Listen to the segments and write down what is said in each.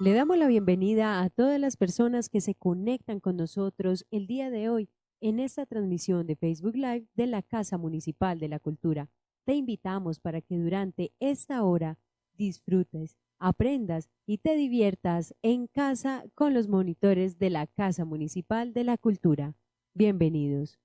Le damos la bienvenida a todas las personas que se conectan con nosotros el día de hoy en esta transmisión de Facebook Live de la Casa Municipal de la Cultura. Te invitamos para que durante esta hora disfrutes, aprendas y te diviertas en casa con los monitores de la Casa Municipal de la Cultura. Bienvenidos.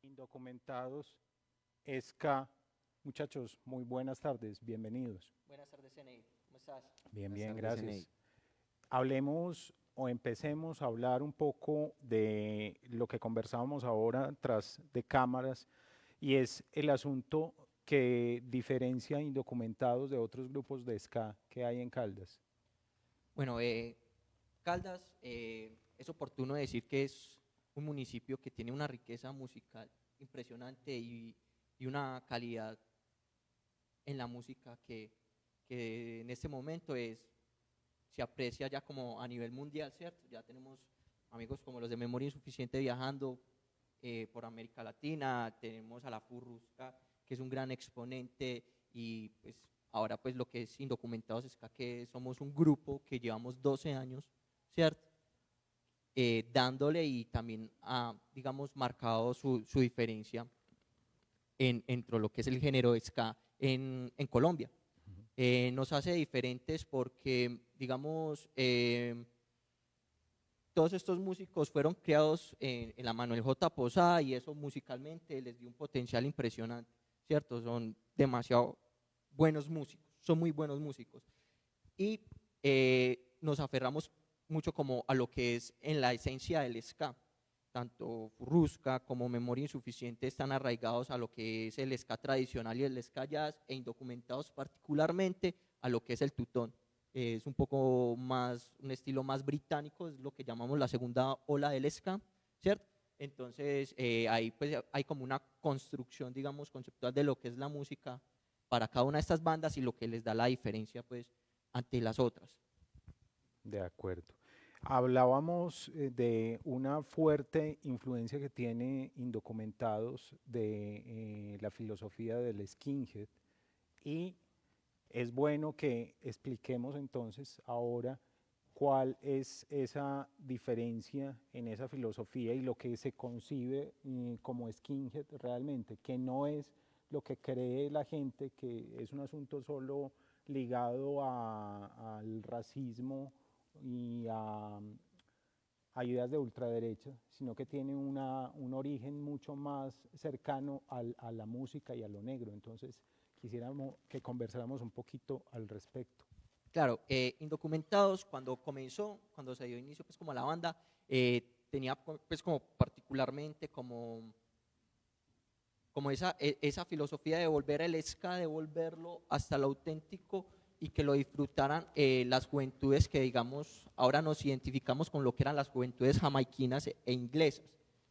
Indocumentados, SK. Muchachos, muy buenas tardes, bienvenidos. Buenas tardes, CNI. ¿Cómo estás? Bien, Buenas bien, tardes, gracias. CNI. Hablemos o empecemos a hablar un poco de lo que conversábamos ahora tras de cámaras y es el asunto que diferencia indocumentados de otros grupos de ska que hay en Caldas. Bueno, Caldas, es oportuno decir que es un municipio que tiene una riqueza musical impresionante y una calidad en la música que en este momento se aprecia ya como a nivel mundial, ¿cierto? Ya tenemos amigos como los de Memoria Insuficiente viajando por América Latina, tenemos a la Furrusca, que es un gran exponente, y pues ahora pues lo que es Indocumentados es que somos un grupo que llevamos 12 años, ¿cierto? Dándole y también digamos, marcado su diferencia entre lo que es el género ska en Colombia. Nos hace diferentes porque, digamos, todos estos músicos fueron creados en la Manuel J. Posada y eso musicalmente les dio un potencial impresionante, ¿cierto? Son demasiado buenos músicos, son muy buenos músicos. Y nos aferramos mucho como a lo que es en la esencia del ska. Tanto Furrusca como Memoria Insuficiente están arraigados a lo que es el ska tradicional y el ska jazz e indocumentados particularmente a lo que es el tutón. Es un poco más, un estilo más británico, es lo que llamamos la segunda ola del ska, ¿cierto? Entonces ahí pues hay como una construcción, digamos, conceptual de lo que es la música para cada una de estas bandas y lo que les da la diferencia pues ante las otras. De acuerdo. Hablábamos de una fuerte influencia que tiene Indocumentados de la filosofía del skinhead y es bueno que expliquemos entonces ahora cuál es esa diferencia en esa filosofía y lo que se concibe como skinhead realmente, que no es lo que cree la gente, que es un asunto solo ligado al racismo y a ideas de ultraderecha, sino que tiene un origen mucho más cercano a la música y a lo negro. Entonces, quisiéramos que conversáramos un poquito al respecto. Claro, Indocumentados cuando comenzó, cuando se dio inicio pues como a la banda, tenía pues como particularmente como esa filosofía de volver el ska, de volverlo hasta lo auténtico y que lo disfrutaran las juventudes que digamos ahora nos identificamos con lo que eran las juventudes jamaiquinas e inglesas,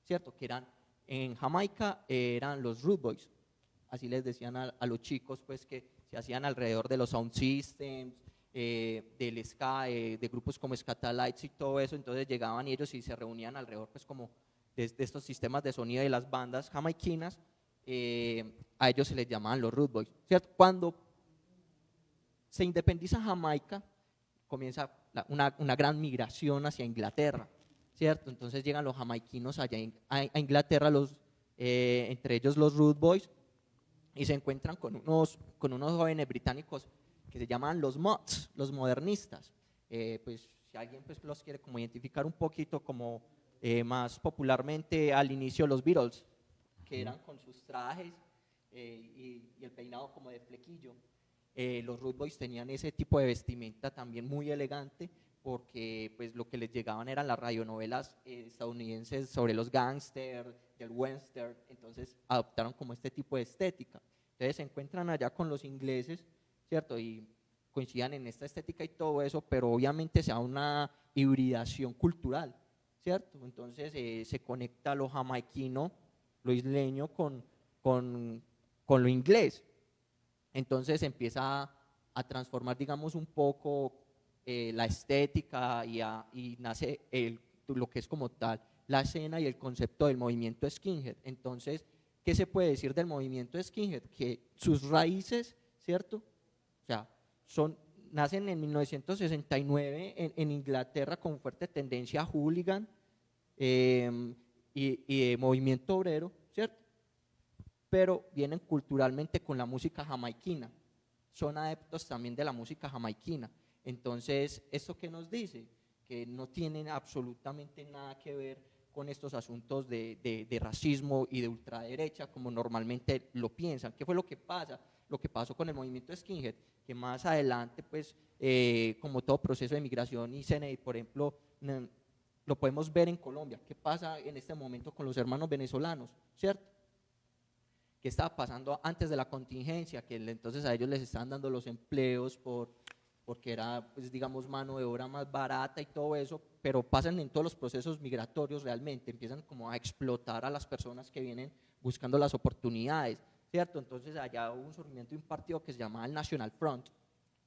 ¿cierto? Que eran en Jamaica eran los Rude Boys, así les decían a los chicos pues que se hacían alrededor de los sound systems, del ska, de grupos como Scatalites y todo eso, entonces llegaban ellos y se reunían alrededor pues como de estos sistemas de sonido de las bandas jamaiquinas, a ellos se les llamaban los Rude Boys, ¿cierto? Cuando se independiza Jamaica, comienza una gran migración hacia Inglaterra, ¿cierto? Entonces llegan los jamaiquinos allá a Inglaterra, entre ellos los Rude Boys, y se encuentran con unos jóvenes británicos que se llaman los mods, los modernistas. Pues si alguien pues, los quiere como identificar un poquito como más popularmente al inicio los Beatles, que eran con sus trajes y el peinado como de flequillo. Los Rude Boys tenían ese tipo de vestimenta también muy elegante porque pues lo que les llegaban eran las radionovelas estadounidenses sobre los gángsters, del western, entonces adoptaron como este tipo de estética. Entonces se encuentran allá con los ingleses, ¿cierto? Y coincidan en esta estética y todo eso, pero obviamente se da una hibridación cultural, ¿cierto? Entonces se conecta lo jamaiquino, lo isleño con lo inglés. Entonces empieza a transformar, digamos, un poco la estética y nace lo que es como tal la escena y el concepto del movimiento skinhead. Entonces, ¿qué se puede decir del movimiento skinhead? Que sus raíces, ¿cierto? O sea, nacen en 1969 en Inglaterra con fuerte tendencia hooligan y de movimiento obrero, ¿cierto? Pero vienen culturalmente con la música jamaiquina, son adeptos también de la música jamaiquina. Entonces, ¿esto qué nos dice? Que no tienen absolutamente nada que ver con estos asuntos de racismo y de ultraderecha, como normalmente lo piensan. ¿Qué fue lo que pasa? Lo que pasó con el movimiento skinhead, que más adelante, pues, como todo proceso de migración y CNI, por ejemplo, lo podemos ver en Colombia. ¿Qué pasa en este momento con los hermanos venezolanos? ¿Cierto? ¿Qué estaba pasando antes de la contingencia? Que entonces a ellos les estaban dando los empleos porque era, pues, digamos, mano de obra más barata y todo eso, pero pasan en todos los procesos migratorios realmente, empiezan como a explotar a las personas que vienen buscando las oportunidades, ¿cierto? Entonces allá hubo un surgimiento de un partido que se llamaba el National Front,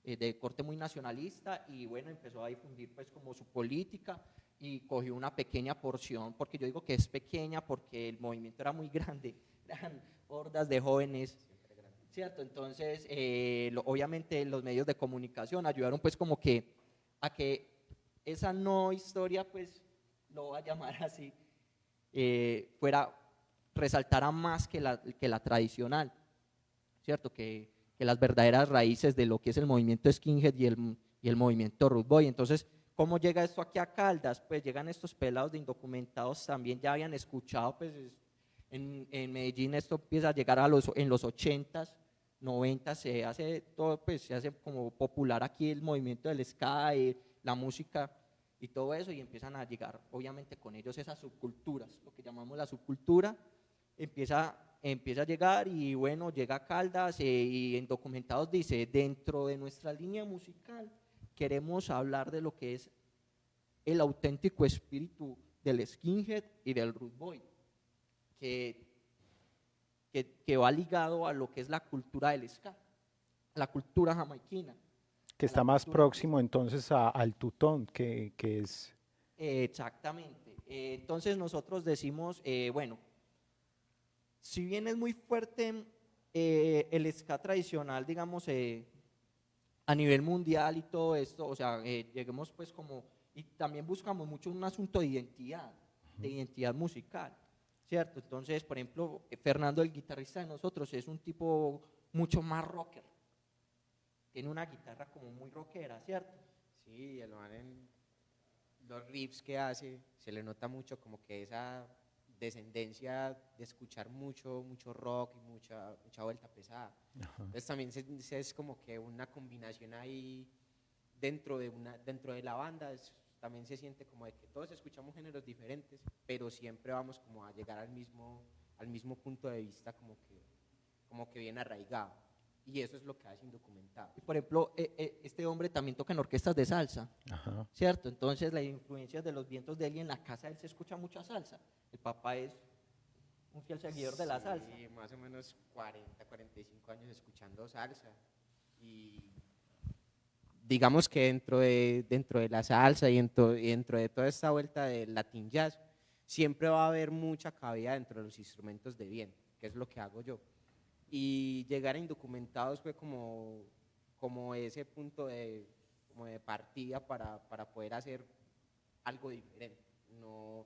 de corte muy nacionalista, y bueno, empezó a difundir pues como su política y cogió una pequeña porción, porque yo digo que es pequeña porque el movimiento era muy grande, eran hordas de jóvenes, ¿cierto? Entonces, obviamente los medios de comunicación ayudaron pues como que a que esa no historia, pues lo voy a llamar así, resaltara más que la tradicional, ¿cierto? Que las verdaderas raíces de lo que es el movimiento skinhead y el movimiento Rude Boy. Entonces, ¿cómo llega esto aquí a Caldas? Pues llegan estos pelados de indocumentados, también ya habían escuchado, pues en Medellín esto empieza a llegar en los 80s, 90s, se hace todo, pues se hace como popular aquí el movimiento del ska, la música y todo eso, y empiezan a llegar obviamente con ellos esas subculturas, lo que llamamos la subcultura, empieza a llegar, y bueno, llega a Caldas, y en Documentados dice: dentro de nuestra línea musical queremos hablar de lo que es el auténtico espíritu del skinhead y del rude boy, que va ligado a lo que es la cultura del ska, la cultura jamaiquina. Que está más próximo entonces al tutón, que es… Exactamente. Entonces nosotros decimos, bueno, si bien es muy fuerte el ska tradicional, digamos, a nivel mundial y todo esto, o sea, lleguemos pues como, y también buscamos mucho un asunto de identidad musical, ¿cierto? Entonces, por ejemplo, Fernando, el guitarrista de nosotros, es un tipo mucho más rocker, tiene una guitarra como muy rockera, ¿cierto? Sí, el man en los riffs que hace, se le nota mucho como que esa descendencia de escuchar mucho rock y mucha vuelta pesada. Ajá. Entonces también es como que una combinación ahí dentro de la banda, también se siente como de que todos escuchamos géneros diferentes, pero siempre vamos como a llegar al mismo punto de vista como que bien arraigado. Y eso es lo que hace Indocumentado. Por ejemplo, este hombre también toca en orquestas de salsa, Ajá. ¿cierto? Entonces, la influencia de los vientos de él, y en la casa de él se escucha mucha salsa. El papá es un fiel seguidor de la salsa. Sí, más o menos 40, 45 años escuchando salsa. Y digamos que dentro de la salsa y dentro de toda esta vuelta del Latin Jazz, siempre va a haber mucha cabida dentro de los instrumentos de viento, que es lo que hago yo. Y llegar a Indocumentados fue como ese punto de partida para poder hacer algo diferente, y no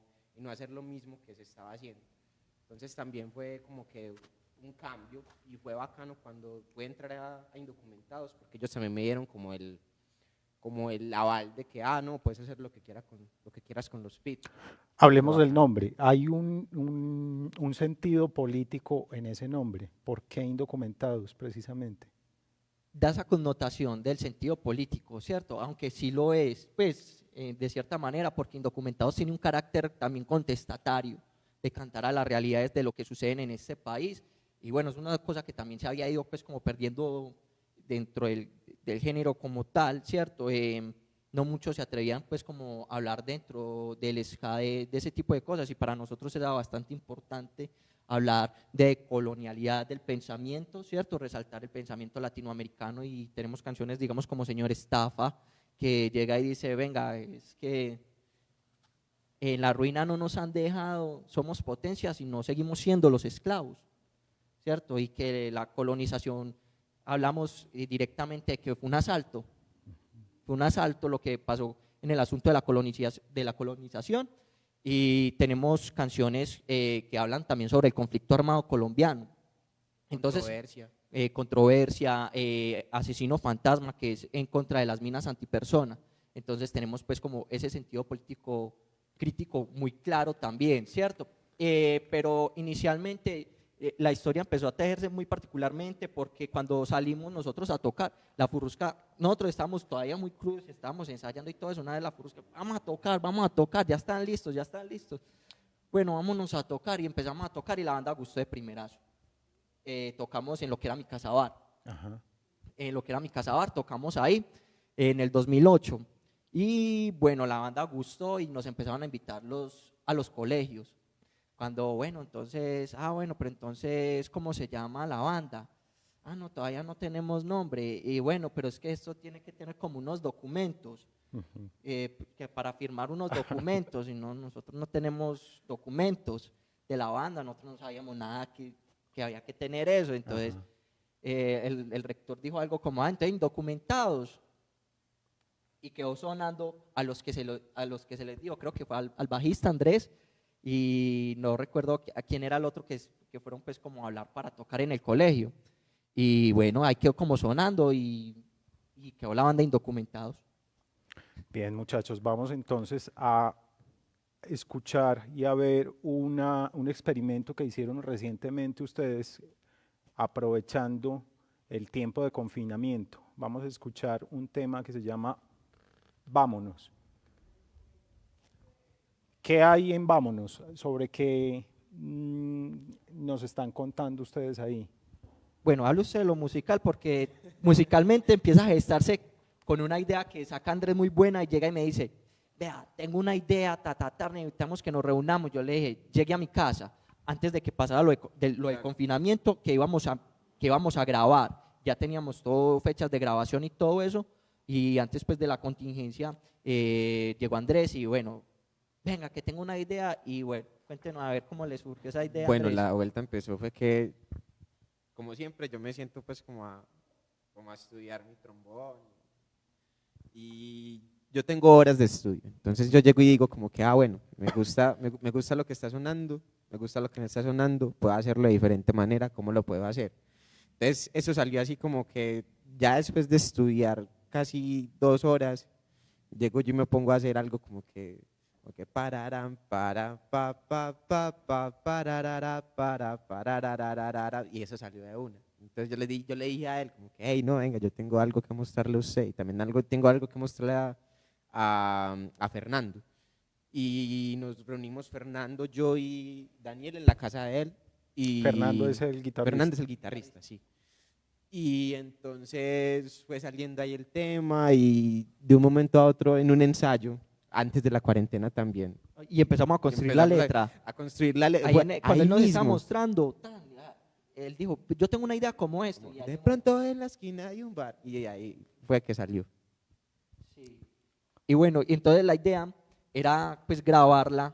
hacer lo mismo que se estaba haciendo. Entonces también fue como que un cambio, y fue bacano cuando pude entrar a Indocumentados, porque ellos también me dieron como el aval de que, no, puedes hacer lo que quieras con los pits. Hablemos del nombre. Hay un sentido político en ese nombre. ¿Por qué Indocumentados, precisamente? Da esa connotación del sentido político, ¿cierto? Aunque sí lo es, pues, de cierta manera, porque Indocumentados tiene un carácter también contestatario, de cantar a las realidades de lo que sucede en este país. Y bueno, es una cosa que también se había ido pues como perdiendo dentro del género como tal, ¿cierto? No muchos se atrevían pues como a hablar dentro del ska de ese tipo de cosas, y para nosotros era bastante importante hablar de colonialidad del pensamiento, ¿cierto? Resaltar el pensamiento latinoamericano, y tenemos canciones, digamos, como Señor Estafa, que llega y dice: venga, es que en la ruina no nos han dejado, somos potencias y no seguimos siendo los esclavos, ¿cierto? Y que la colonización, hablamos directamente de que fue un asalto lo que pasó en el asunto de la colonización, y tenemos canciones que hablan también sobre el conflicto armado colombiano. Entonces, controversia, asesino fantasma, que es en contra de las minas antipersona. Entonces tenemos pues como ese sentido político crítico muy claro también, ¿cierto? Pero inicialmente la historia empezó a tejerse muy particularmente porque cuando salimos nosotros a tocar, la Furrusca, nosotros estábamos todavía muy crudos, estábamos ensayando y todo eso, una vez la Furrusca, vamos a tocar, ya están listos, bueno, vámonos a tocar, y empezamos a tocar y la banda gustó de primerazo. Tocamos en lo que era mi casa bar, tocamos ahí en el 2008, y bueno, la banda gustó y nos empezaron a invitar a los colegios. Cuando, bueno, entonces, pero entonces, ¿cómo se llama la banda? No, todavía no tenemos nombre, y bueno, pero es que esto tiene que tener como unos documentos, que para firmar unos documentos, y no, nosotros no tenemos documentos de la banda, nosotros no sabíamos nada que había que tener eso. Entonces el rector dijo algo como, entonces indocumentados, y quedó sonando a los que se les dio, creo que fue al bajista Andrés, y no recuerdo a quién era el otro que fueron pues como a hablar para tocar en el colegio, y bueno, ahí quedó como sonando y quedó la banda Indocumentados. Bien, muchachos, vamos entonces a escuchar y a ver un experimento que hicieron recientemente ustedes aprovechando el tiempo de confinamiento. Vamos a escuchar un tema que se llama Vámonos. ¿Qué hay en Vámonos? ¿Sobre qué nos están contando ustedes ahí? Bueno, hablo usted de lo musical porque musicalmente empieza a gestarse con una idea que saca Andrés muy buena y llega y me dice, vea, tengo una idea, necesitamos que nos reunamos. Yo le dije, llegue a mi casa antes de que pasara lo del confinamiento, que íbamos a grabar. Ya teníamos todo, fechas de grabación y todo eso, y antes pues de la contingencia llegó Andrés y bueno, venga, que tengo una idea, y bueno, cuéntenos a ver cómo le surgió esa idea. Bueno, Andrés. la vuelta empezó fue que, como siempre, yo me siento pues como a estudiar mi trombón, y yo tengo horas de estudio, entonces yo llego y digo como que, bueno, me gusta lo que está sonando, me gusta lo que me está sonando, puedo hacerlo de diferente manera, ¿cómo lo puedo hacer? Entonces eso salió así como que ya después de estudiar casi 2 horas, llego yo y me pongo a hacer algo como que pararán, para, pa, pa, pa, pa, pararara, pararararara, y eso salió de una. Entonces yo le dije a él como que, hey, no, venga, yo tengo algo que mostrarle a usted, y también tengo algo que mostrarle a Fernando. Y nos reunimos Fernando, yo y Daniel en la casa de él. Y Fernando es el guitarrista. Fernando es el guitarrista, sí. Y entonces fue saliendo ahí el tema, y de un momento a otro en un ensayo, antes de la cuarentena también. Y empezamos a construir la letra. A construir la letra. Cuando él nos estaba mostrando, él dijo, yo tengo una idea como esta. De pronto en la esquina hay un bar, y ahí fue que salió. Sí. Y bueno, y entonces la idea era pues grabarla.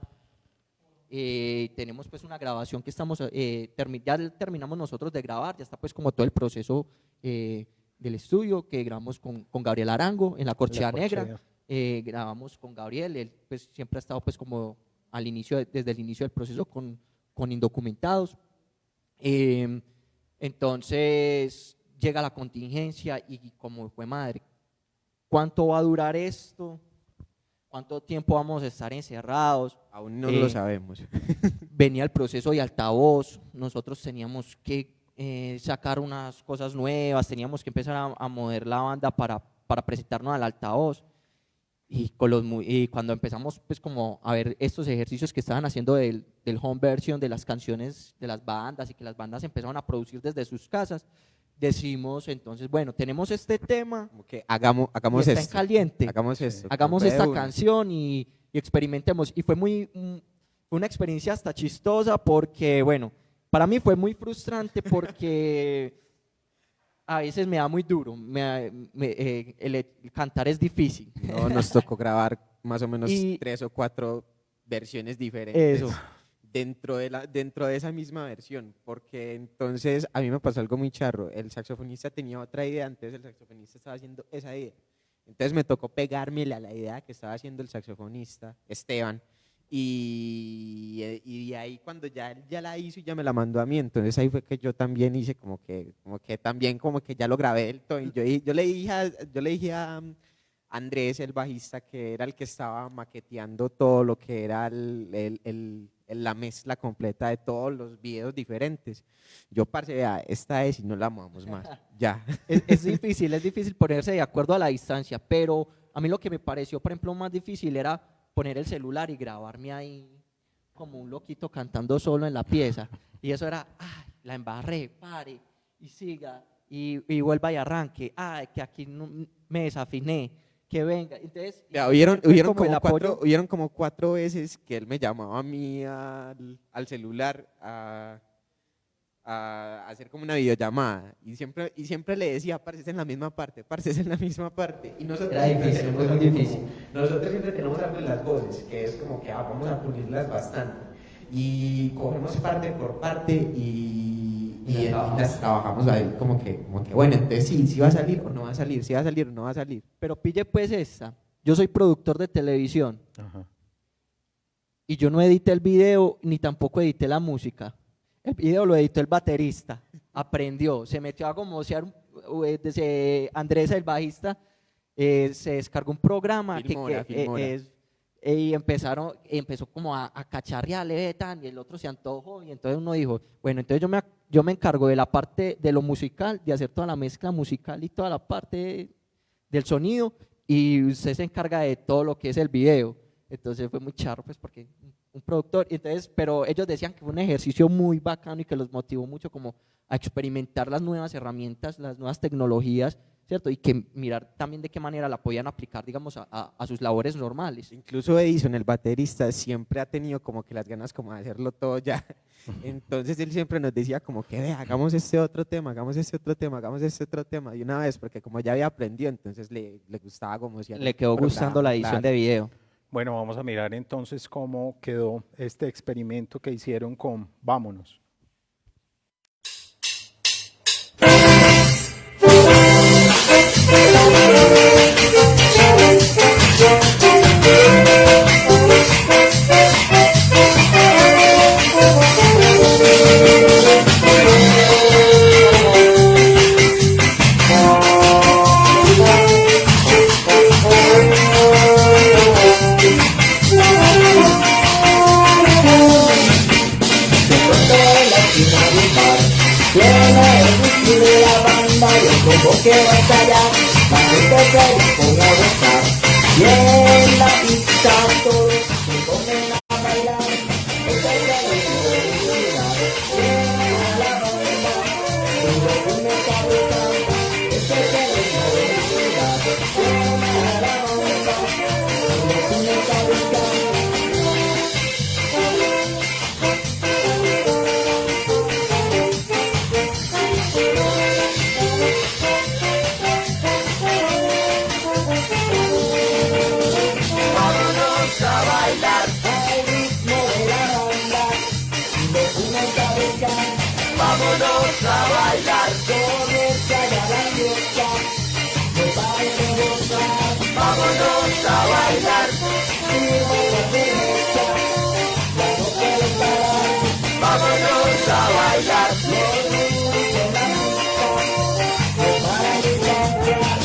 Tenemos pues una grabación que estamos, ya terminamos nosotros de grabar, ya está pues como todo el proceso del estudio que grabamos con Gabriel Arango en la Corchea Negra. Grabamos con Gabriel, él pues siempre ha estado pues como desde el inicio del proceso con Indocumentados. Entonces llega la contingencia y como fue madre, ¿cuánto va a durar esto? ¿Cuánto tiempo vamos a estar encerrados? Aún no lo sabemos. Venía el proceso de altavoz, nosotros teníamos que sacar unas cosas nuevas, teníamos que empezar a mover la banda para presentarnos al altavoz. Y cuando empezamos pues como a ver estos ejercicios que estaban haciendo del home version de las canciones de las bandas, y que las bandas empezaron a producir desde sus casas, decimos entonces, bueno, tenemos este tema, como que hagamos está esto, en caliente, hagamos esto, hagamos esta canción y experimentemos. Y fue una experiencia hasta chistosa porque, bueno, para mí fue muy frustrante porque a veces me da muy duro, el cantar es difícil. No, nos tocó grabar más o menos 3 o 4 versiones diferentes. Eso. Dentro de esa misma versión, porque entonces a mí me pasó algo muy charro. El saxofonista tenía otra idea, entonces el saxofonista estaba haciendo esa idea. Entonces me tocó pegármela a la idea que estaba haciendo el saxofonista, Esteban, y de ahí cuando ya la hizo y ya me la mandó a mí, entonces ahí fue que yo también hice como que también como que ya lo grabé del todo. Y yo le dije a Andrés, el bajista, que era el que estaba maqueteando todo lo que era la mezcla completa de todos los videos diferentes. Yo, parce, vea, esta es y no la movamos más, ya. Es difícil ponerse de acuerdo a la distancia, pero a mí lo que me pareció, por ejemplo, más difícil era poner el celular y grabarme ahí como un loquito cantando solo en la pieza. Y eso era, ay, la embarré, pare, y siga, y vuelva y arranque, ay, que aquí no, me desafiné, que venga. Entonces, Ya, hubieron como 4 veces que él me llamaba a mí al celular a hacer como una videollamada y siempre le decía, parce, es en la misma parte, parce, es en la misma parte. Y nosotros era difícil, muy difícil. Nosotros siempre tenemos algo en las voces, que es como que vamos a pulirlas bastante. Y cogemos parte por parte y las trabajamos ahí como que bueno, entonces sí va a salir o no va a salir, sí va a salir o no va a salir. Pero pille pues esta, yo soy productor de televisión. Ajá. Y yo no edité el video ni tampoco edité la música. El video lo editó el baterista, aprendió, se metió a gomosear, desde Andrés, el bajista, se descargó un programa Filmora. y empezó como a cacharrearle tan, y el otro se antojó, y entonces uno dijo, bueno, entonces yo me encargo de la parte de lo musical, de hacer toda la mezcla musical y toda la parte del sonido, y usted se encarga de todo lo que es el video. Entonces fue muy charro, pues, porque un productor, entonces, pero ellos decían que fue un ejercicio muy bacano y que los motivó mucho como a experimentar las nuevas herramientas, las nuevas tecnologías, ¿cierto? Y que mirar también de qué manera la podían aplicar, digamos, a sus labores normales. Incluso Edison, el baterista, siempre ha tenido como que las ganas como de hacerlo todo ya. Entonces él siempre nos decía como que ve, hagamos este otro tema, hagamos este otro tema, hagamos este otro tema. Y una vez, porque como ya había aprendido, entonces le gustaba como si le quedó gustando la edición de video. Bueno, vamos a mirar entonces cómo quedó este experimento que hicieron con Vámonos. Como que va a estallar, la gente se pone a gozar. Y en la pista todos se ponen a bailar. Este es el ritmo de mi ciudad. Suena la banda, cuando comienza a gozar. Este es el ritmo de mi ciudad. Suena la banda, cuando comienza a gozar. Vámonos a bailar, corre, allá la fiesta, no pare de gozar. Vámonos a bailar, sirva la cerveza, ya no puede parar. Vámonos a bailar, los niños en la pista, no para de cantar.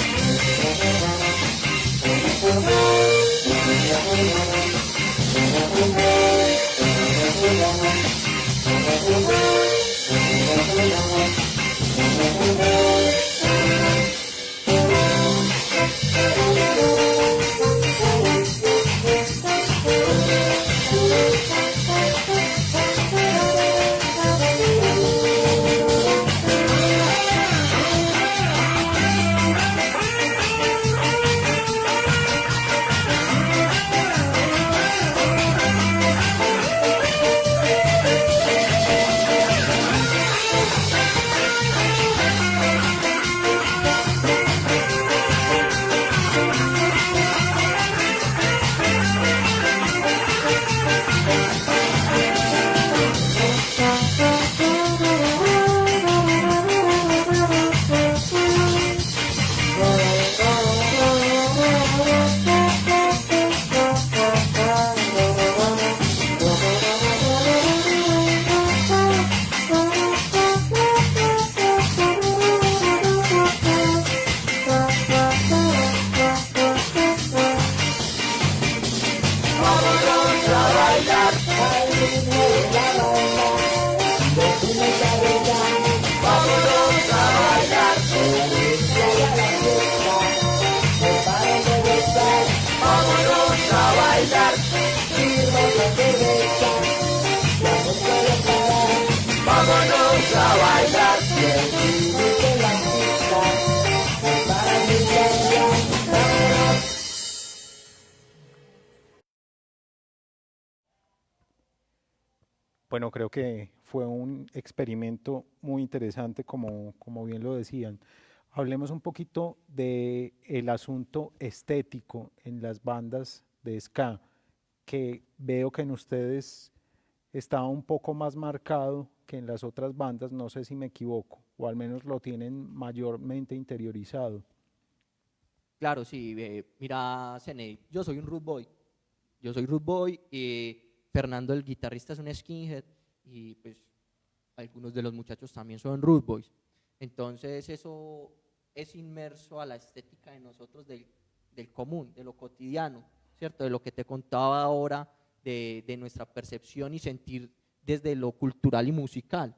bailar, sirva la cerveza, ya no puedo parar. Vámonos a bailar, y el ritmo de la pista, para bailar. Bueno, creo que fue un experimento muy interesante, como bien lo decían. Hablemos un poquito del asunto estético en las bandas de ska, que veo que en ustedes está un poco más marcado que en las otras bandas, no sé si me equivoco, o al menos lo tienen mayormente interiorizado. Claro, sí, mira, Zeney, yo soy un root boy. Yo soy root boy, Fernando, el guitarrista, es un skinhead, y pues algunos de los muchachos también son root boys. Entonces eso es inmerso a la estética de nosotros del común, de lo cotidiano, ¿cierto? De lo que te contaba ahora, de nuestra percepción y sentir desde lo cultural y musical.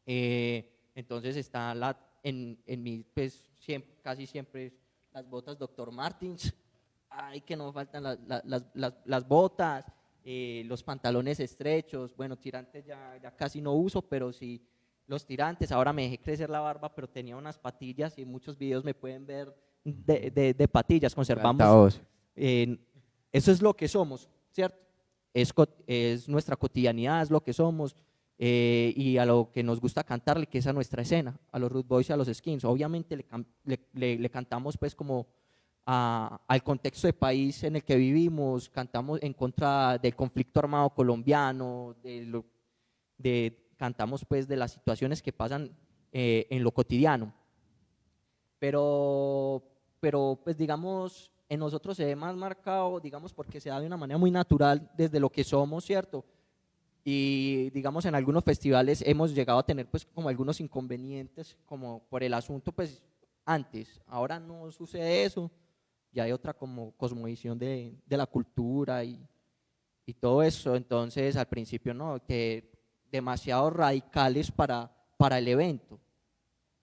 Entonces está en mi, pues casi siempre las botas Dr. Martens, ay, que no faltan las botas, los pantalones estrechos, bueno, tirantes ya casi no uso, pero sí los tirantes. Ahora me dejé crecer la barba, pero tenía unas patillas y en muchos videos me pueden ver de patillas. Conservamos, eso es lo que somos, ¿cierto? Es nuestra cotidianidad, es lo que somos, y a lo que nos gusta cantarle, que es a nuestra escena, a los Root Boys y a los Skins. Obviamente le cantamos pues como al contexto de país en el que vivimos, cantamos en contra del conflicto armado colombiano, cantamos pues de las situaciones que pasan en lo cotidiano. Pero pues digamos, en nosotros se ve más marcado, digamos, porque se da de una manera muy natural desde lo que somos, ¿cierto? Y digamos, en algunos festivales hemos llegado a tener pues como algunos inconvenientes, como por el asunto pues antes. Ahora no sucede eso, ya hay otra como cosmovisión de la cultura y todo eso. Entonces al principio no, que demasiado radicales para el evento,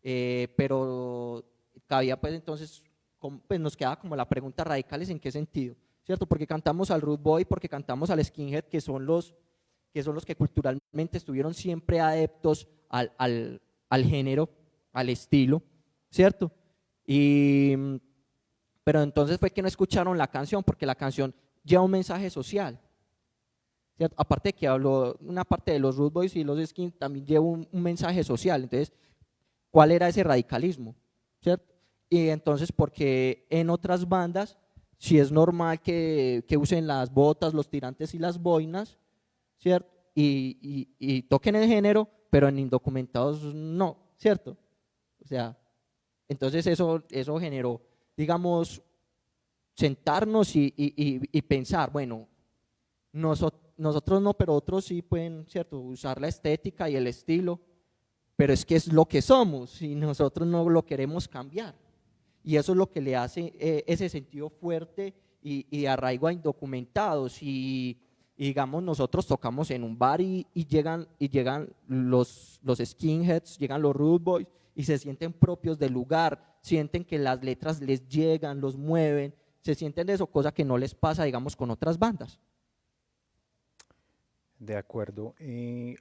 pero cabía pues entonces, pues nos quedaba como la pregunta: radicales en qué sentido, ¿cierto? Porque cantamos al root boy, porque cantamos al skinhead, que son los que culturalmente estuvieron siempre adeptos al género, al estilo, ¿cierto? Pero entonces fue que no escucharon la canción, porque la canción lleva un mensaje social, ¿cierto? Aparte de que habló una parte de los root boys y los skins, también lleva un mensaje social. Entonces, ¿cuál era ese radicalismo? ¿Cierto? Y entonces, porque en otras bandas sí es normal que usen las botas, los tirantes y las boinas, ¿cierto? Y toquen el género, pero en indocumentados no, ¿cierto? O sea, entonces eso generó, digamos, sentarnos y pensar, bueno, nosotros no, pero otros sí pueden, ¿cierto?, usar la estética y el estilo, pero es que es lo que somos y nosotros no lo queremos cambiar. Y eso es lo que le hace ese sentido fuerte y de arraigo a indocumentados. Y digamos, nosotros tocamos en un bar y llegan los skinheads, llegan los root boys y se sienten propios del lugar, sienten que las letras les llegan, los mueven, se sienten de eso, cosa que no les pasa, digamos, con otras bandas. De acuerdo.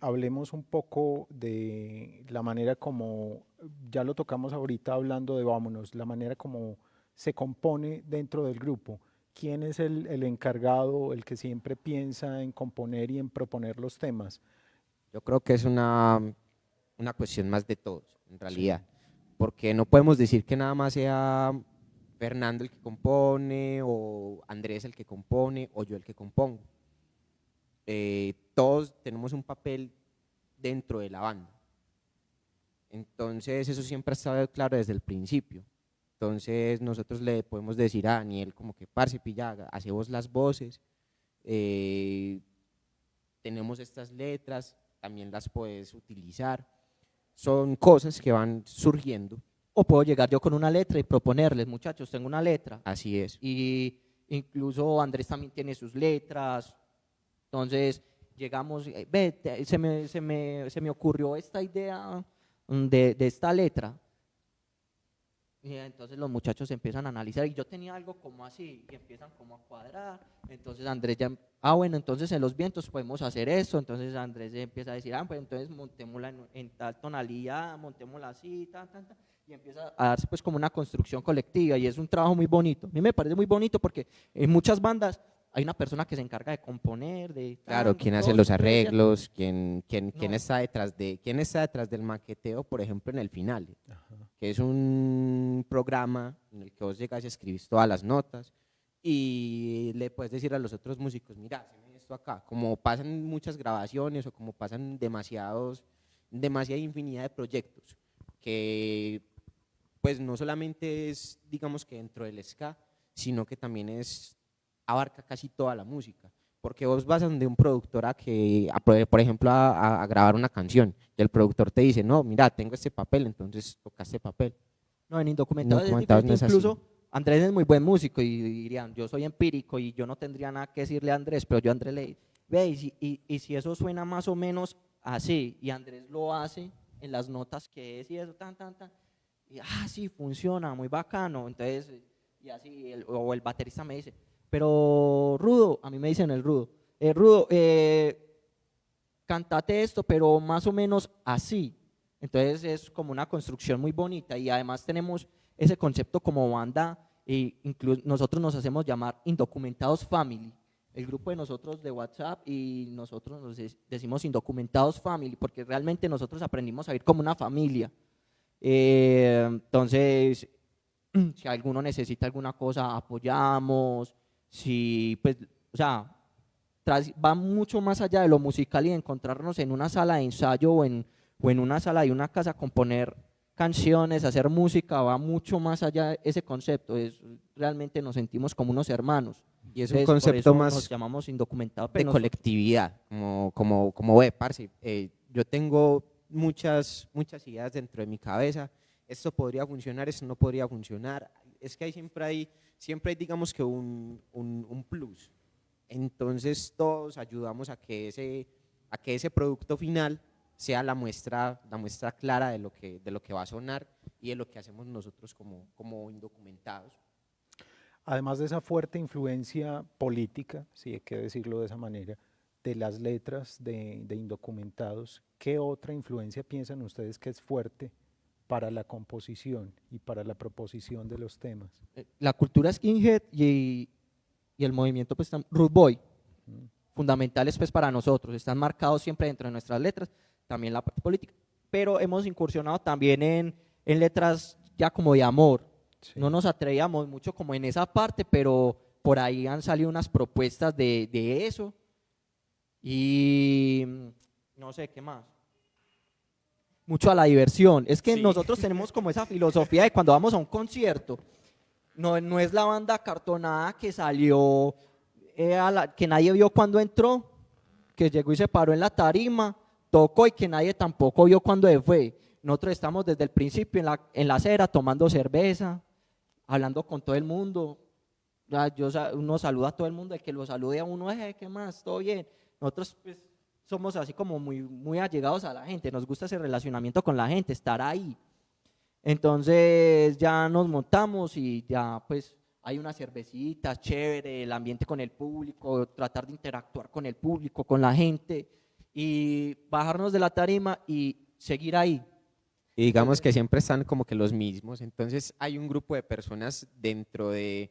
Hablemos un poco de la manera como, ya lo tocamos ahorita hablando de Vámonos, la manera como se compone dentro del grupo. ¿Quién es el encargado, el que siempre piensa en componer y en proponer los temas? Yo creo que es una cuestión más de todos, en realidad, porque no podemos decir que nada más sea Fernando el que compone, o Andrés el que compone, o yo el que compongo. Todos tenemos un papel dentro de la banda. Entonces eso siempre ha estado claro desde el principio. Entonces nosotros le podemos decir a Daniel como que: parce, pilla, hace vos las voces, tenemos estas letras, también las puedes utilizar. Son cosas que van surgiendo. O puedo llegar yo con una letra y proponerles: muchachos, tengo una letra. Así es. Y incluso Andrés también tiene sus letras. Entonces llegamos, se me ocurrió esta idea de esta letra. Y entonces los muchachos empiezan a analizar y yo tenía algo como así y empiezan como a cuadrar. Entonces Andrés ya, bueno, entonces en los vientos podemos hacer eso. Entonces Andrés empieza a decir, pues entonces montémosla en tal tonalidad, montémosla así, y empieza a darse pues como una construcción colectiva y es un trabajo muy bonito. A mí me parece muy bonito porque en muchas bandas hay una persona que se encarga de componer, de Claro, quién hace dos, los tres, arreglos, quién No. quién está detrás del maqueteo, por ejemplo, en el final, Ajá. que es un programa en el que vos llegas y escribís todas las notas y le puedes decir a los otros músicos, mira, haceme esto acá, como pasan muchas grabaciones o como pasan demasiada infinidad de proyectos, que pues no solamente es, digamos que dentro del ska, sino que también abarca casi toda la música. Porque vos vas a donde un productor por ejemplo, a grabar una canción y el productor te dice, no, mira, tengo este papel, entonces toca este papel. No, en No, indocumentados es Documentados diferente, no es así. incluso Andrés es muy buen músico y dirían, yo soy empírico y yo no tendría nada que decirle a Andrés, pero yo a Andrés le ve, y si eso suena más o menos así, y Andrés lo hace en las notas que es y eso, y sí, funciona, muy bacano, entonces, y así, o el baterista me dice, pero Rudo, a mí me dicen el Rudo, Rudo, cantate esto, pero más o menos así. Entonces es como una construcción muy bonita y además tenemos ese concepto como banda y nosotros nos hacemos llamar Indocumentados Family, el grupo de nosotros de WhatsApp y nosotros nos decimos Indocumentados Family porque realmente nosotros aprendimos a vivir como una familia. Entonces, si alguno necesita alguna cosa, apoyamos, si pues, o sea, va mucho más allá de lo musical y de encontrarnos en una sala de ensayo o en una sala de una casa a componer canciones, hacer música, va mucho más allá de ese concepto, realmente nos sentimos como unos hermanos. Y es un Entonces, por concepto eso más nos llamamos indocumentados. de colectividad, como ve, parce, yo tengo muchas ideas dentro de mi cabeza, esto podría funcionar, esto no podría funcionar, es que siempre hay digamos que un plus, entonces todos ayudamos a que ese producto final sea la muestra clara de lo que va a sonar y de lo que hacemos nosotros como indocumentados. Además de esa fuerte influencia política, si hay que decirlo de esa manera, de las letras de Indocumentados, ¿qué otra influencia piensan ustedes que es fuerte para la composición y para la proposición de los temas? La cultura skinhead y el movimiento pues, Root Boy, fundamentales pues para nosotros, están marcados siempre dentro de nuestras letras, también la parte política, pero hemos incursionado también en letras ya como de amor. Sí. No nos atrevíamos mucho como en esa parte, pero por ahí han salido unas propuestas de eso y no sé qué más. Mucho a la diversión, es que sí. Nosotros tenemos como esa filosofía de cuando vamos a un concierto, no es la banda cartonada que salió, que nadie vio cuando entró, que llegó y se paró en la tarima, tocó y que nadie tampoco vio cuando se fue. Nosotros estamos desde el principio en la acera tomando cerveza, hablando con todo el mundo. Uno saluda a todo el mundo, el que lo salude a uno, ¿qué más? ¿Todo bien? Nosotros pues, somos así como muy, muy allegados a la gente, nos gusta ese relacionamiento con la gente, estar ahí. Entonces ya nos montamos y ya pues hay unas cervecitas, chévere, el ambiente con el público, tratar de interactuar con el público, con la gente y bajarnos de la tarima y seguir ahí. Y digamos que siempre están como que los mismos, entonces hay un grupo de personas dentro de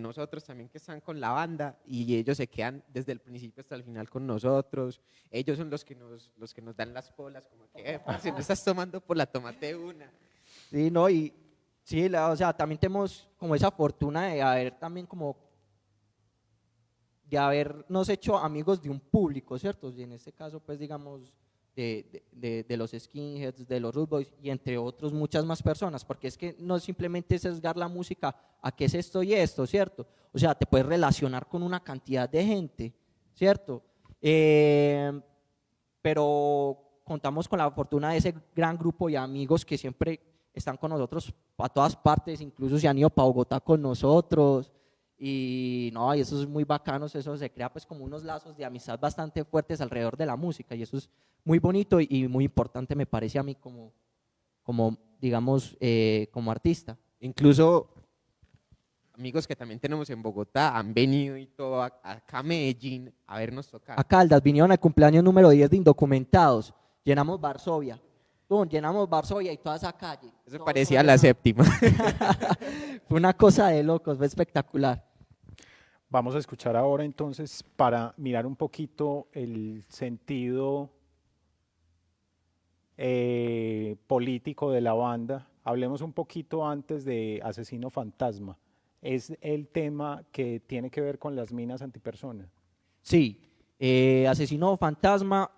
nosotros también que están con la banda y ellos se quedan desde el principio hasta el final con nosotros, ellos son los que nos dan las polas, como que, parce, no estás tomando pola, tómate una. Sí, no, y sí, o sea, también tenemos como esa fortuna de haber también como, de habernos hecho amigos de un público, ¿cierto? Y en este caso, pues digamos, de los skinheads, de los root boys y entre otros muchas más personas, porque es que no simplemente sesgar la música a qué es esto y esto, ¿cierto? O sea, te puedes relacionar con una cantidad de gente, ¿cierto? Pero contamos con la fortuna de ese gran grupo de amigos que siempre están con nosotros a todas partes, incluso se han ido para Bogotá con nosotros y no, y eso es muy bacano, eso se crea pues como unos lazos de amistad bastante fuertes alrededor de la música y eso es muy bonito y muy importante me parece a mí como como digamos, como artista. Incluso amigos que también tenemos en Bogotá han venido y todo acá a Medellín a vernos tocar. A Caldas vinieron al cumpleaños número 10 de Indocumentados, llenamos Varsovia, llenamos Varsovia y toda esa calle. Eso Todo parecía la séptima. Fue una cosa de locos, fue espectacular. Vamos a escuchar ahora entonces para mirar un poquito el sentido político de la banda. Hablemos un poquito antes de Asesino Fantasma. Es el tema que tiene que ver con las minas antipersona. Sí, Asesino Fantasma,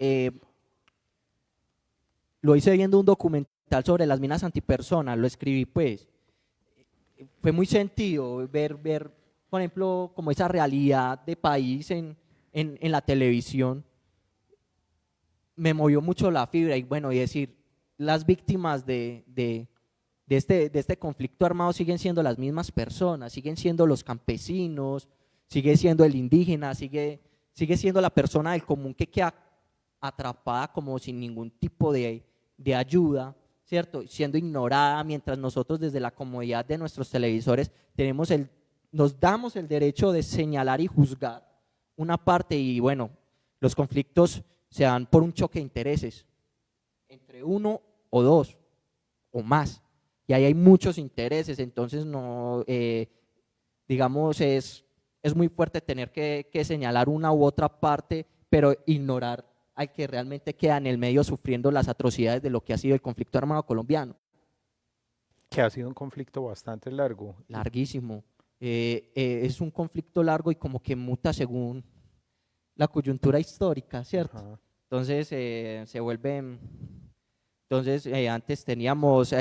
lo hice viendo un documental sobre las minas antipersona, lo escribí pues. Fue muy sentido ver, por ejemplo, como esa realidad de país en la televisión. Me movió mucho la fibra y bueno, y decir, las víctimas de este conflicto armado siguen siendo las mismas personas, siguen siendo los campesinos, sigue siendo el indígena, sigue siendo la persona del común que queda atrapada como sin ningún tipo de ayuda, ¿cierto? Siendo ignorada, mientras nosotros desde la comodidad de nuestros televisores nos damos el derecho de señalar y juzgar una parte y bueno, los conflictos se dan por un choque de intereses entre uno o dos o más. Y ahí hay muchos intereses, entonces no, digamos, es muy fuerte tener que señalar una u otra parte, pero ignorar al que realmente queda en el medio sufriendo las atrocidades de lo que ha sido el conflicto armado colombiano. Que ha sido un conflicto bastante largo. Larguísimo. Es un conflicto largo y como que muta según la coyuntura histórica, ¿cierto? Ajá. Entonces se vuelve, antes teníamos,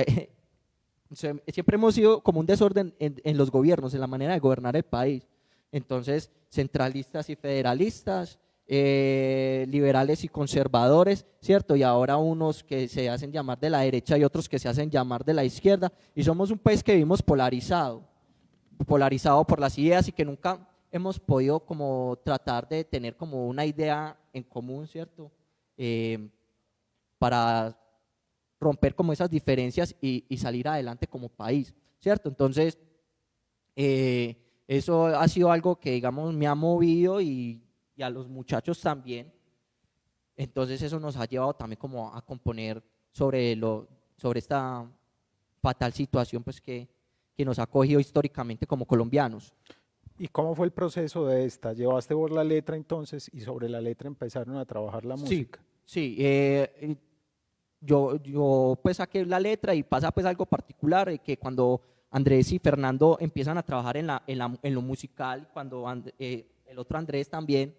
siempre hemos sido como un desorden en los gobiernos, en la manera de gobernar el país. Entonces, centralistas y federalistas, liberales y conservadores, ¿cierto? Y ahora unos que se hacen llamar de la derecha y otros que se hacen llamar de la izquierda. Y somos un país que vivimos polarizado por las ideas y que nunca hemos podido como tratar de tener como una idea en común, ¿cierto? Para romper como esas diferencias y salir adelante como país, ¿cierto? Entonces, eso ha sido algo que, digamos, me ha movido y a los muchachos también. Entonces, eso nos ha llevado también como a componer sobre esta fatal situación pues que nos ha cogido históricamente como colombianos. ¿Y cómo fue el proceso de esta? ¿Llevaste vos la letra entonces y sobre la letra empezaron a trabajar la música? Sí, yo pues saqué la letra y pasa pues algo particular, que cuando Andrés y Fernando empiezan a trabajar en lo musical, cuando el otro Andrés también,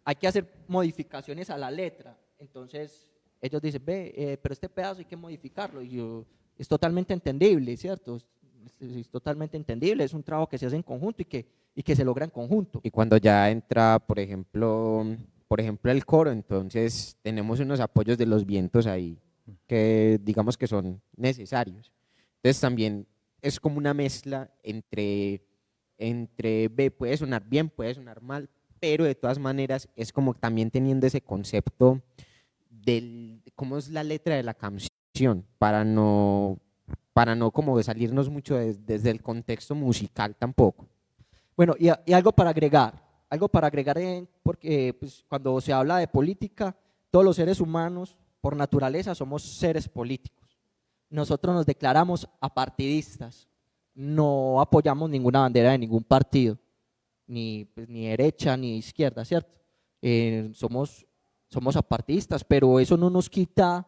hay que hacer modificaciones a la letra. Entonces ellos dicen, pero este pedazo hay que modificarlo. Y yo, es totalmente entendible, ¿cierto? Es totalmente entendible, es un trabajo que se hace en conjunto y que se logra en conjunto. Y cuando ya entra, por ejemplo, el coro, entonces tenemos unos apoyos de los vientos ahí, que digamos que son necesarios. Entonces también es como una mezcla entre puede sonar bien, puede sonar mal, pero de todas maneras es como también teniendo ese concepto de cómo es la letra de la canción, para no como salirnos mucho desde el contexto musical tampoco. Bueno, y algo para agregar, porque pues, cuando se habla de política, todos los seres humanos por naturaleza somos seres políticos. Nosotros nos declaramos apartidistas, no apoyamos ninguna bandera de ningún partido, ni derecha ni izquierda, ¿cierto? Somos apartidistas, pero eso no nos quita,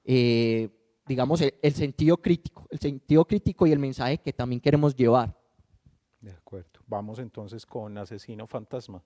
digamos, el sentido crítico y el mensaje que también queremos llevar. De acuerdo. Vamos entonces con Asesino Fantasma.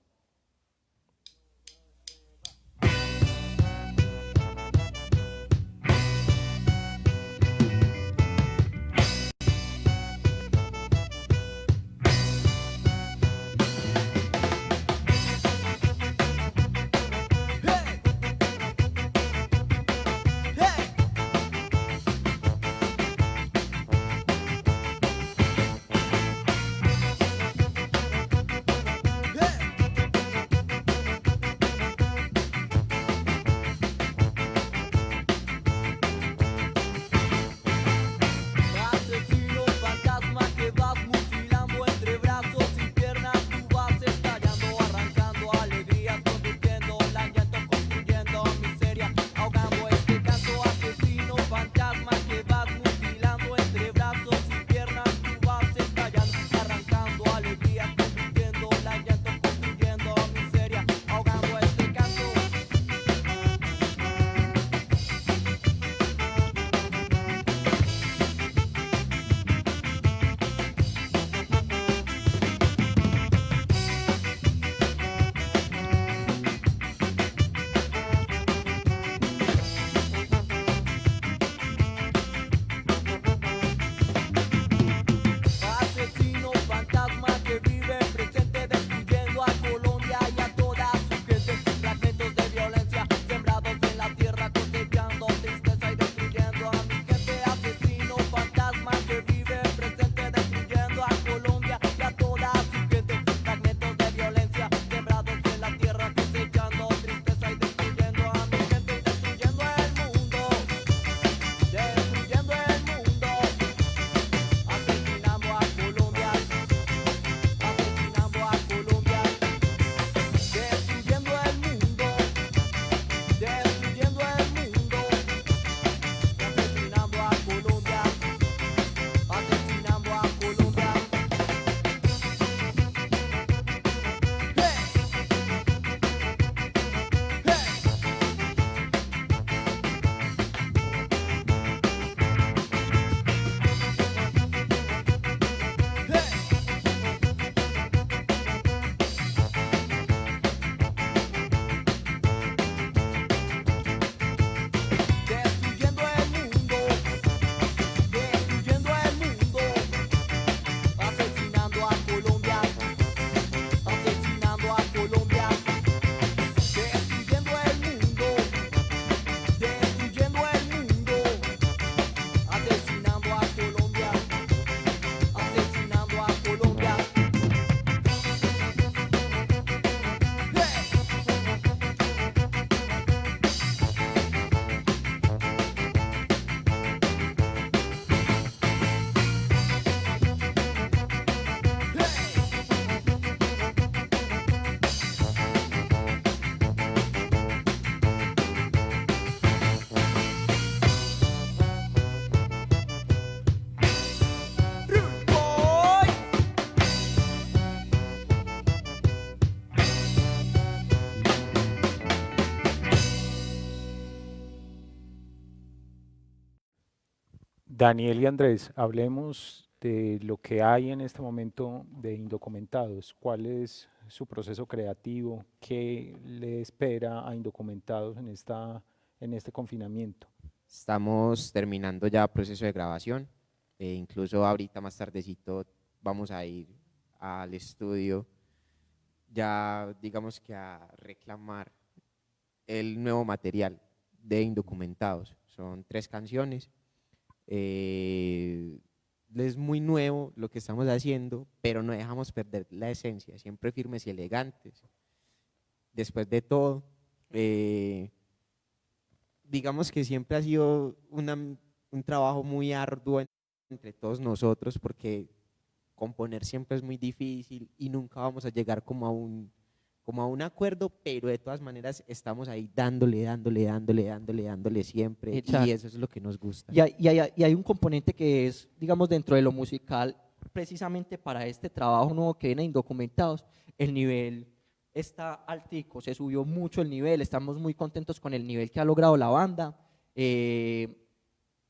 Daniel y Andrés, hablemos de lo que hay en este momento de Indocumentados. ¿Cuál es su proceso creativo? ¿Qué le espera a Indocumentados en este confinamiento? Estamos terminando ya proceso de grabación, incluso ahorita más tardecito vamos a ir al estudio ya digamos que a reclamar el nuevo material de Indocumentados. Son 3 canciones, eh, es muy nuevo lo que estamos haciendo, pero no dejamos perder la esencia, siempre firmes y elegantes. Después de todo, digamos que siempre ha sido un trabajo muy arduo entre todos nosotros, porque componer siempre es muy difícil y nunca vamos a llegar como a un acuerdo, pero de todas maneras estamos ahí dándole siempre, Exacto. y eso es lo que nos gusta. Y hay un componente que es, digamos, dentro de lo musical, precisamente para este trabajo nuevo que viene Indocumentados, el nivel está altico, se subió mucho el nivel, estamos muy contentos con el nivel que ha logrado la banda.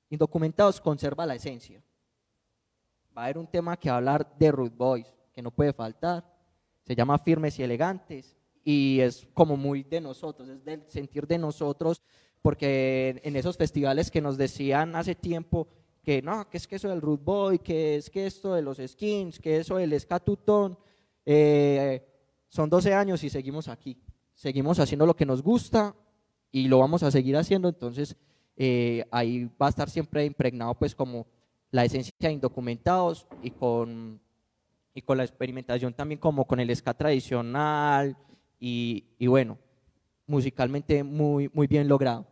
Indocumentados conserva la esencia. Va a haber un tema que va a hablar de Rude Boys, que no puede faltar, se llama Firmes y Elegantes, y es como muy de nosotros, es del sentir de nosotros, porque en esos festivales que nos decían hace tiempo que no, que es que eso del Rude Boy, que es que esto de los skins, que eso del ska tutón, son 12 años y seguimos aquí, seguimos haciendo lo que nos gusta y lo vamos a seguir haciendo. Entonces ahí va a estar siempre impregnado pues como la esencia de Indocumentados, y con la experimentación también como con el ska tradicional, y bueno, musicalmente muy, muy bien logrado.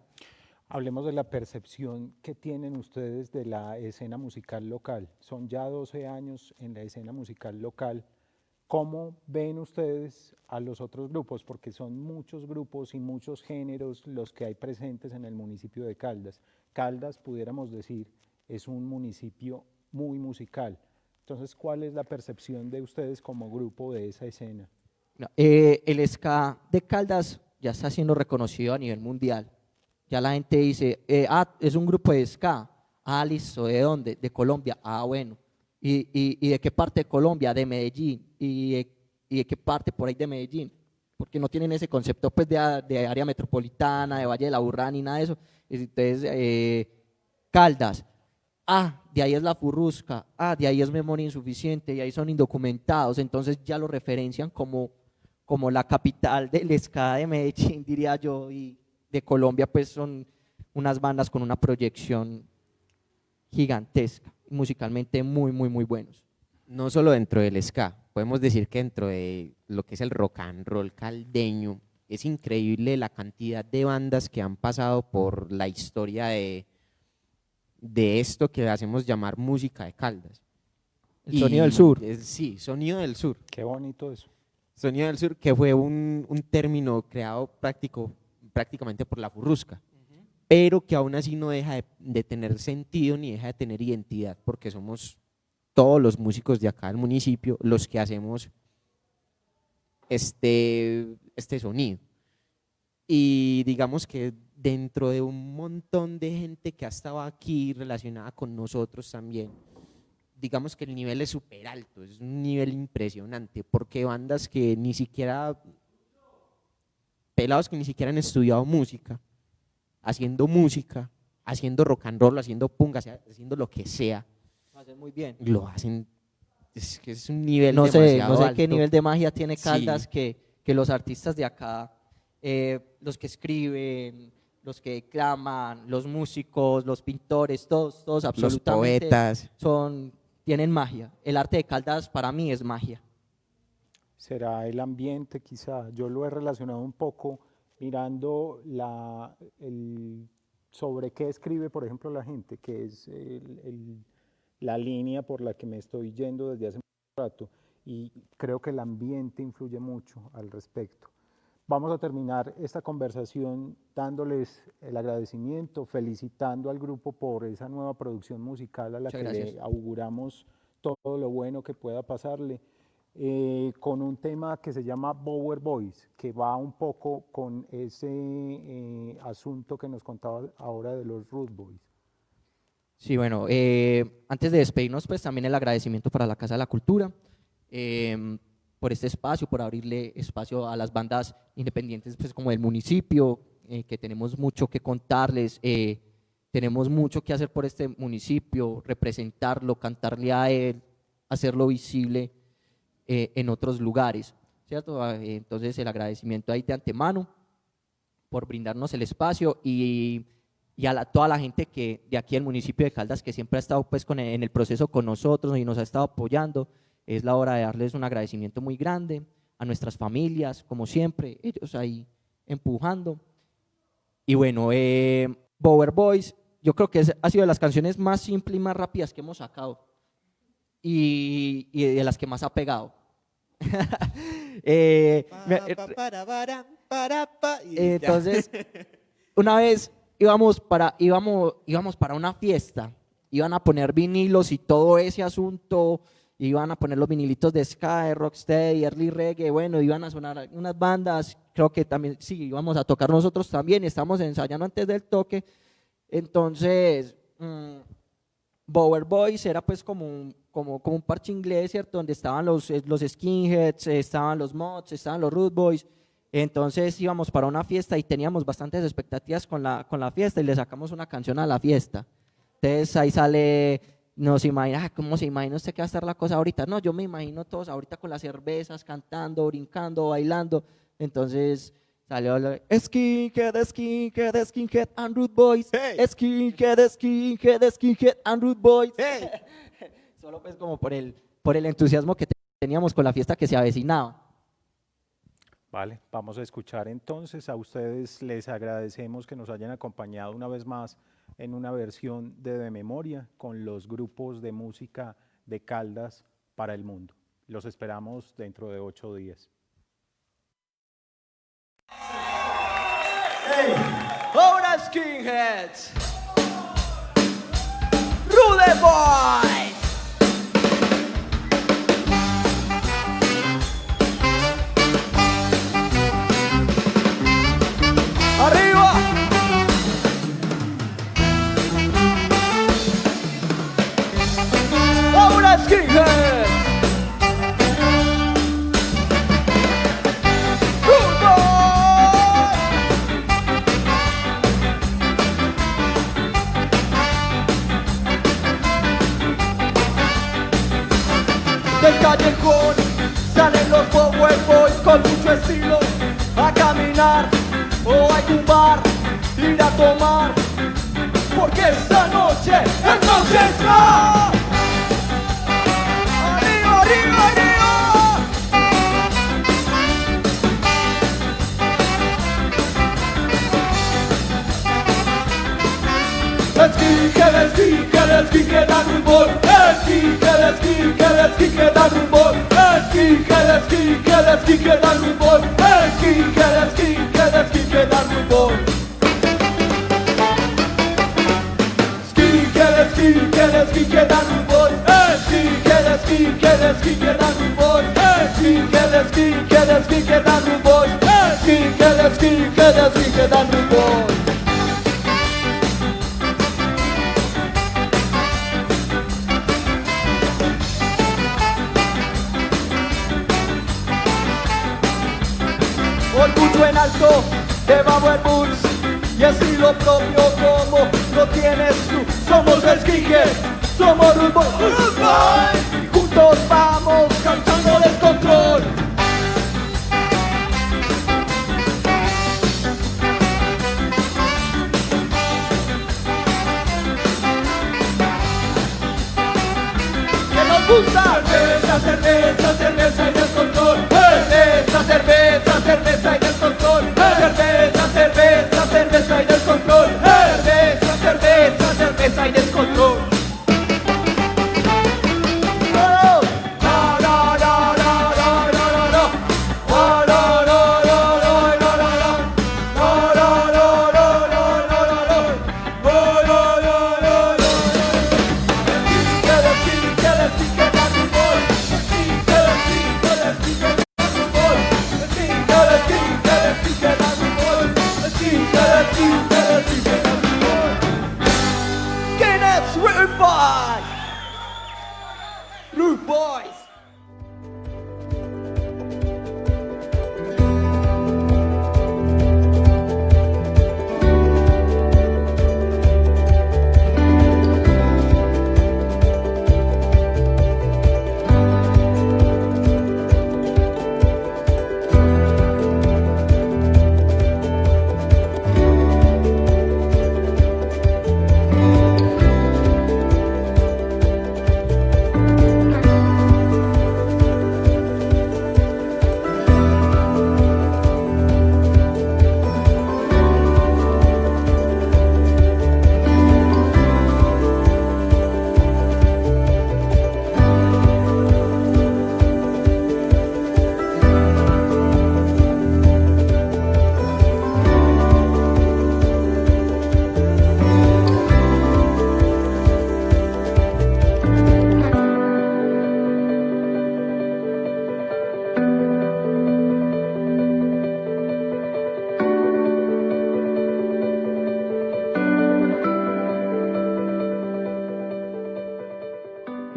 Hablemos de la percepción que tienen ustedes de la escena musical local. Son ya 12 años en la escena musical local. ¿Cómo ven ustedes a los otros grupos? Porque son muchos grupos y muchos géneros los que hay presentes en el municipio de Caldas. Caldas, pudiéramos decir, es un municipio muy musical. Entonces, ¿cuál es la percepción de ustedes como grupo de esa escena? El ska de Caldas ya está siendo reconocido a nivel mundial. Ya la gente dice, es un grupo de ska. Ah, listo, ¿de dónde? De Colombia. Ah, bueno. ¿Y de qué parte de Colombia? De Medellín. ¿Y de qué parte por ahí de Medellín? Porque no tienen ese concepto pues de área metropolitana, de Valle de la Aburrá, ni nada de eso. Entonces, Caldas. Ah, de ahí es la Furrusca. Ah, de ahí es Memoria Insuficiente. Y ahí son Indocumentados. Entonces ya lo referencian como la capital del ska de Medellín, diría yo, y de Colombia, pues son unas bandas con una proyección gigantesca, musicalmente muy, muy, muy buenos. No solo dentro del ska, podemos decir que dentro de lo que es el rock and roll caldeño, es increíble la cantidad de bandas que han pasado por la historia de esto que hacemos llamar música de Caldas. El sonido del sur. Sí, sonido del sur. Qué bonito eso. Sonido del sur, que fue un término creado prácticamente por la Furrusca, pero que aún así no deja de tener sentido ni deja de tener identidad, porque somos todos los músicos de acá del municipio los que hacemos este sonido. Y digamos que dentro de un montón de gente que ha estado aquí relacionada con nosotros también, digamos que el nivel es súper alto, es un nivel impresionante, porque bandas que ni siquiera, pelados que ni siquiera han estudiado música, haciendo rock and roll, haciendo punga, haciendo lo que sea, Lo hacen muy bien. lo hacen, es que es un nivel No demasiado sé alto. qué nivel de magia tiene Caldas, Sí. que los artistas de acá, los que escriben, los que declaman, los músicos, los pintores, todos Los absolutamente poetas. tienen magia. El arte de Caldas para mí es magia. Será el ambiente quizá. Yo lo he relacionado un poco mirando sobre qué escribe, por ejemplo, la gente, que es la línea por la que me estoy yendo desde hace un rato, y creo que el ambiente influye mucho al respecto. Vamos a terminar esta conversación dándoles el agradecimiento, felicitando al grupo por esa nueva producción musical a la Muchas que gracias. le auguramos todo lo bueno que pueda pasarle, con un tema que se llama Bower Boys, que va un poco con ese asunto que nos contaba ahora de los Rude Boys. Sí, bueno, antes de despedirnos, pues también el agradecimiento para la Casa de la Cultura por este espacio, por abrirle espacio a las bandas independientes, pues como del municipio, que tenemos mucho que contarles, tenemos mucho que hacer por este municipio, representarlo, cantarle a él, hacerlo visible en otros lugares, ¿cierto? Entonces el agradecimiento ahí de antemano por brindarnos el espacio y a toda la gente que de aquí del municipio de Caldas que siempre ha estado pues en el proceso con nosotros y nos ha estado apoyando. Es la hora de darles un agradecimiento muy grande a nuestras familias, como siempre, ellos ahí empujando. Y bueno, Bower Boys, yo creo que ha sido de las canciones más simples y más rápidas que hemos sacado y de las que más ha pegado. Entonces, una vez íbamos para una fiesta, iban a poner vinilos y todo ese asunto, iban a poner los vinilitos de Sky, Rocksteady, Early Reggae, bueno, iban a sonar unas bandas, creo que también, sí, íbamos a tocar nosotros también, estamos ensayando antes del toque, entonces, Bower Boys era pues como un parche inglés, ¿cierto? Donde estaban los skinheads, estaban los mods, estaban los root boys. Entonces íbamos para una fiesta y teníamos bastantes expectativas con la fiesta y le sacamos una canción a la fiesta. Entonces ahí sale, nos imagina, ¿cómo se imagina usted que va a estar la cosa ahorita? No, yo me imagino todos ahorita con las cervezas, cantando, brincando, bailando. Entonces salió Skinhead, Skinhead, Skinhead and Root Boys. Hey. Skinhead, Skinhead, Skinhead and Root Boys. Hey. Solo pues como por el entusiasmo que teníamos con la fiesta que se avecinaba. Vale, vamos a escuchar entonces. A ustedes les agradecemos que nos hayan acompañado una vez más en una versión de Memoria con los grupos de música de Caldas para el mundo. Los esperamos dentro de 8 días. Hey, ahora Skinheads, Rude Boys. ¡Arriba! ¡Ahora Skinheads! Del callejón salen los Bower Boys con mucho estilo a caminar o a algún bar, ir a tomar, porque esta noche es noche ska. ¡Arriba, arriba, arriba! Skinhead, Skinhead, Skinhead and Root Boy. Skinhead, Skinhead, Skinhead and Root Boy. Skinhead, Skinhead, Skinhead and Root Boy. Skinhead, Skinhead, Skinhead and Root Boy. Skinhead, Skinhead, Skinhead and Root Boy. Skinhead, Skinhead, Skinhead and Root Boy. Skinhead, Skinhead, Skinhead and Root Boy. Skinhead, Skinhead, Skinhead and Root Boy. Orgullo en alto de Bower Boys y estilo propio como lo tienes tú. Somos el Skinhead, somos Root Boys. Juntos vamos cantando Descontrol. ¿Qué nos gusta? Cerveza, cerveza, cerveza y Descontrol. Cerveza, cerveza, cerveza y Descontrol. Cerveza, cerveza, cerveza y Descontrol. Cerveza, cerveza, cerveza y Descontrol.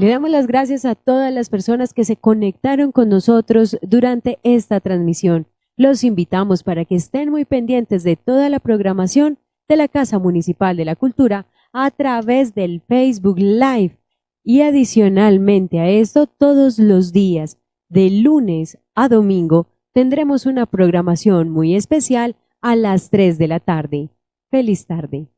Le damos las gracias a todas las personas que se conectaron con nosotros durante esta transmisión. Los invitamos para que estén muy pendientes de toda la programación de la Casa Municipal de la Cultura a través del Facebook Live. Y adicionalmente a esto, todos los días, de lunes a domingo, tendremos una programación muy especial a las 3 de la tarde. Feliz tarde.